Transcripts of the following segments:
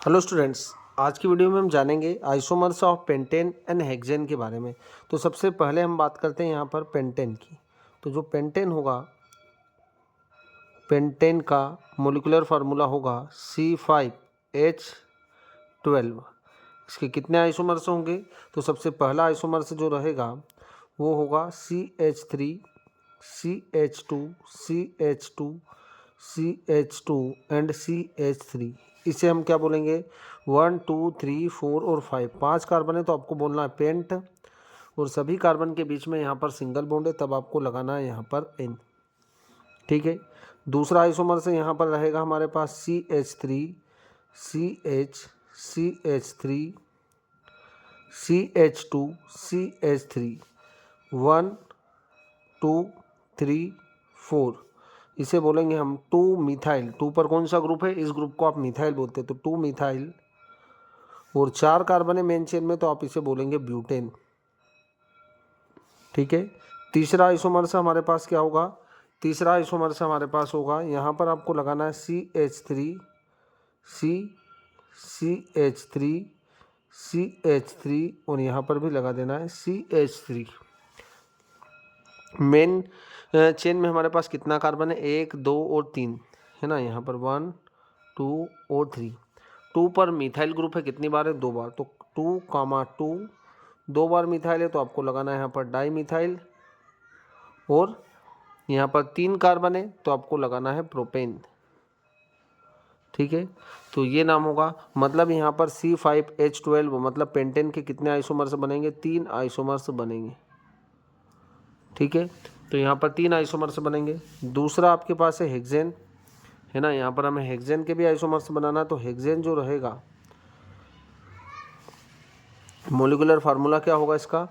Hello students, आज की video में हम जानेंगे isomers of pentane and hexane के बारे में। तो सबसे पहले हम बात करते हैं यहाँ पर पेंटेन की। तो जो पेंटेन होगा, पेंटेन का मोलिकुलर फार्मूला होगा C5H12। इसके कितने आइसोमर्स होंगे? तो सबसे पहला आइसोमर्स जो रहेगा वो होगा CH3 CH2 CH2 CH2 and CH3। इसे हम क्या बोलेंगे? 1 2 3 4 और 5, 5 कार्बन है तो आपको बोलना है पेंट, और सभी कार्बन के बीच में यहाँ पर सिंगल बॉन्ड है, तब आपको लगाना है यहाँ पर N। ठीक है। दूसरा आइसोमर से यहाँ पर रहेगा हमारे पास CH3 CH3 CH2 CH3 1 2 3 4। इसे बोलेंगे हम 2 मिथाइल। 2 पर कौन सा ग्रुप है? इस ग्रुप को आप मिथाइल बोलते हैं, तो 2 मिथाइल। और 4 कार्बन है मेन चेन में, तो आप इसे बोलेंगे ब्यूटेन। ठीक है। तीसरा आइसोमर से हमारे पास क्या होगा? तीसरा आइसोमर से हमारे पास होगा, यहाँ पर आपको लगाना है CH3 CH3 और यहाँ पर भी लगा देना है CH3। मेन चेन में हमारे पास कितना कार्बन है? 1 2 और 3 है ना। यहाँ पर 1 2 और 3। 2 पर मिथाइल ग्रुप है, कितनी बार है? 2 बार। तो 2 2 2 बार मिथाइल है तो आपको लगाना है यहाँ पर डाई मिथाइल। और यहाँ पर 3 कार्बन है तो आपको लगाना है प्रोपेन। ठीक है। तो ये नाम होगा, मतलब यहाँ पर C5H12 मतलब पेंटेन के कितने आइसोमर्स बनेंगे? 3 आइसोमर्स बनेंगे। ठीक है। तो यहाँ पर 3 आइसोमर्स बनेंगे। दूसरा आपके पास है हेक्सेन, है ना। यहाँ पर हमें हेक्सेन के भी आइसोमर्स बनाना, तो हेक्सेन जो रहेगा, मोलिकुलर फार्मूला क्या होगा इसका?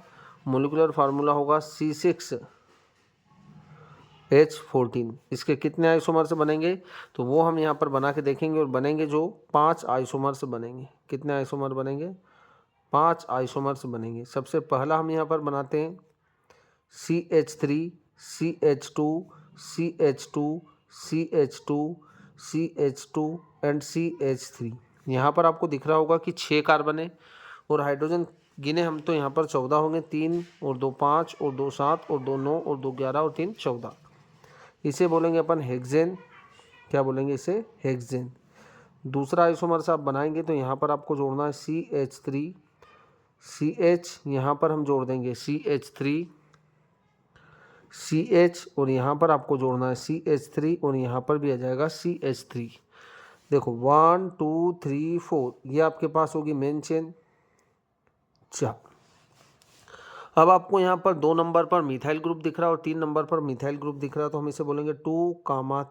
मोलिकुलर फार्मूला होगा C6H14। इसके कितने आइसोमर्स बनेंगे? तो वो हम यहाँ पर बना के देखेंगे, और बनेंगे जो 5 आइसोमर्स बनेंगे। कितने आइसोमर बनेंगे? 5 आइसोमर्स बनेंगे। सबसे पहला हम यहाँ पर बनाते हैं CH3 CH2 CH2 CH2 CH2 and CH3। यहाँ पर आपको दिख रहा होगा कि 6 कार्बन है, और हाइड्रोजन गिने हम तो यहाँ पर 14 होंगे। 3 और 2 5 और 2 7 और 2 9 और 2 11 और 3 14। इसे बोलेंगे अपन हेक्सेन। क्या बोलेंगे इसे? हेक्सेन। दूसरा आइसोमर से आप बनाएंगे तो यहाँ पर आपको जोड़ना है CH3 CH, यहाँ पर हम जोड़ देंगे CH3 CH, और यहाँ पर आपको जोड़ना है CH3, और यहाँ पर भी आ जाएगा CH3। देखो 1 2 3 4, ये आपके पास होगी मेन चेन। अच्छा, अब आपको यहाँ पर 2 नंबर पर मिथाइल ग्रुप दिख रहा है और 3 नंबर पर मिथाइल ग्रुप दिख रहा है, तो हम इसे बोलेंगे 2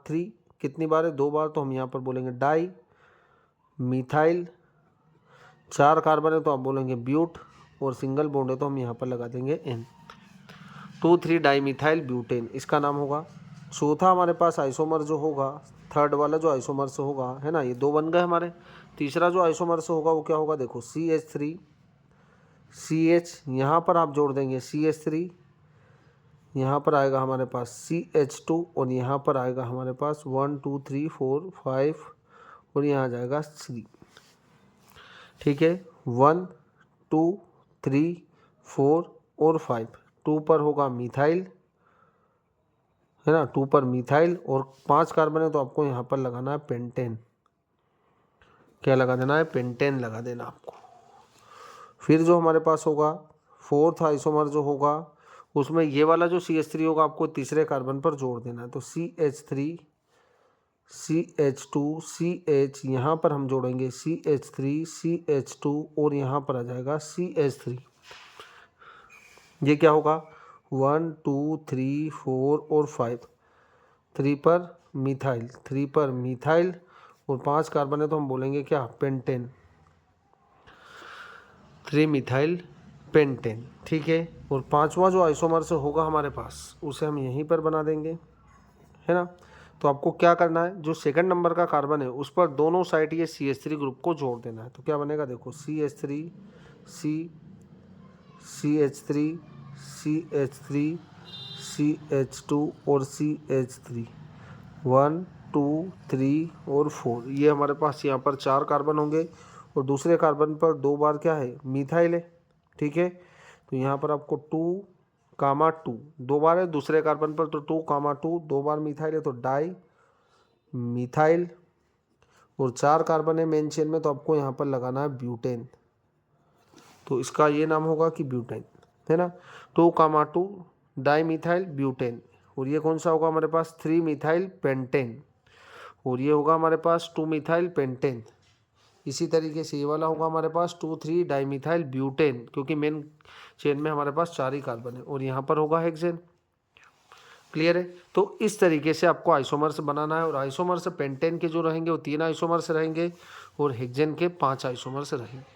3। कितनी बार है? 2 बार। तो हम यहाँ पर बोलेंगे डाई मिथाइल। 4 कार्बन है तो आप बोलेंगे ब्यूट, और सिंगल बॉन्ड है तो हम यहाँ पर लगा देंगे N। 2 3 डाई मिथाइल ब्यूटेन इसका नाम होगा। चौथा हमारे पास आइसोमर जो होगा, थर्ड वाला जो आइसोमर से होगा, है ना, ये 2 बन गए हमारे। तीसरा जो आइसोमर से होगा वो क्या होगा? देखो CH3 CH, यहाँ पर आप जोड़ देंगे CH3, यहाँ पर आएगा हमारे पास CH2, और यहाँ पर आएगा हमारे पास 1 2 3 4 5, और यहाँ आ जाएगा 3। ठीक है। 1 2 3 4 और 5। 2 पर होगा मिथाइल, है ना। 2 पर मिथाइल, और 5 कार्बन है तो आपको यहाँ पर लगाना है पेंटेन। क्या लगा देना है? पेंटेन लगा देना आपको। फिर जो हमारे पास होगा फोर्थ आइसोमर जो होगा, उसमें ये वाला जो CH3 होगा आपको तीसरे कार्बन पर जोड़ देना है। तो CH3 CH2 CH, यहाँ पर हम जोड़ेंगे CH3 CH2, और यहाँ पर आ जाएगा CH3। ये क्या होगा? 1 2 3 4 और 5। 3 पर मिथाइल, 3 पर मिथाइल, और 5 कार्बन है तो हम बोलेंगे क्या? पेंटेन। 3 methyl pentane. ठीक है। और 5वां जो आइसोमर से होगा हमारे पास, उसे हम यहीं पर बना देंगे, है ना। तो आपको क्या करना है? जो सेकंड नंबर का कार्बन है उस पर दोनों साइड ये CH3 ग्रुप को जोड़ देना है। तो क्या बनेगा? देखो CH3 CH3 CH3 CH2 और CH3 1 2 3 और 4। ये हमारे पास यहाँ पर 4 कार्बन होंगे, और दूसरे कार्बन पर 2 बार क्या है, मिथाइल है, ठीक है। तो यहाँ पर आपको 2, 2 बार है दूसरे कार्बन पर, तो 2, 2 बार मिथाइल है तो डाई मिथाइल, और 4 कार्बन है मेन चेन में, तो आपको यहाँ पर लगाना है ब्यूटेन। तो इसका ये नाम होगा कि ब्यूटेन, है ना। 2, 2 डाई मिथाइल ब्यूटेन, और ये कौन सा होगा हमारे पास, 3 मिथाइल पेंटेन, और ये होगा हमारे पास 2 मिथाइल पेंटेन। इसी तरीके से ये वाला होगा हमारे पास 2,3 डाईमिथाइल ब्यूटेन, क्योंकि मेन चेन में हमारे पास 4 ही कार्बन है, और यहाँ पर होगा हेक्सेन। क्लियर है। तो इस तरीके से आपको आइसोमर्स बनाना है, और आइसोमर्स पेंटेन के जो रहेंगे वो 3 आइसोमर्स रहेंगे, और हेक्सेन के 5 आइसोमर्स रहेंगे।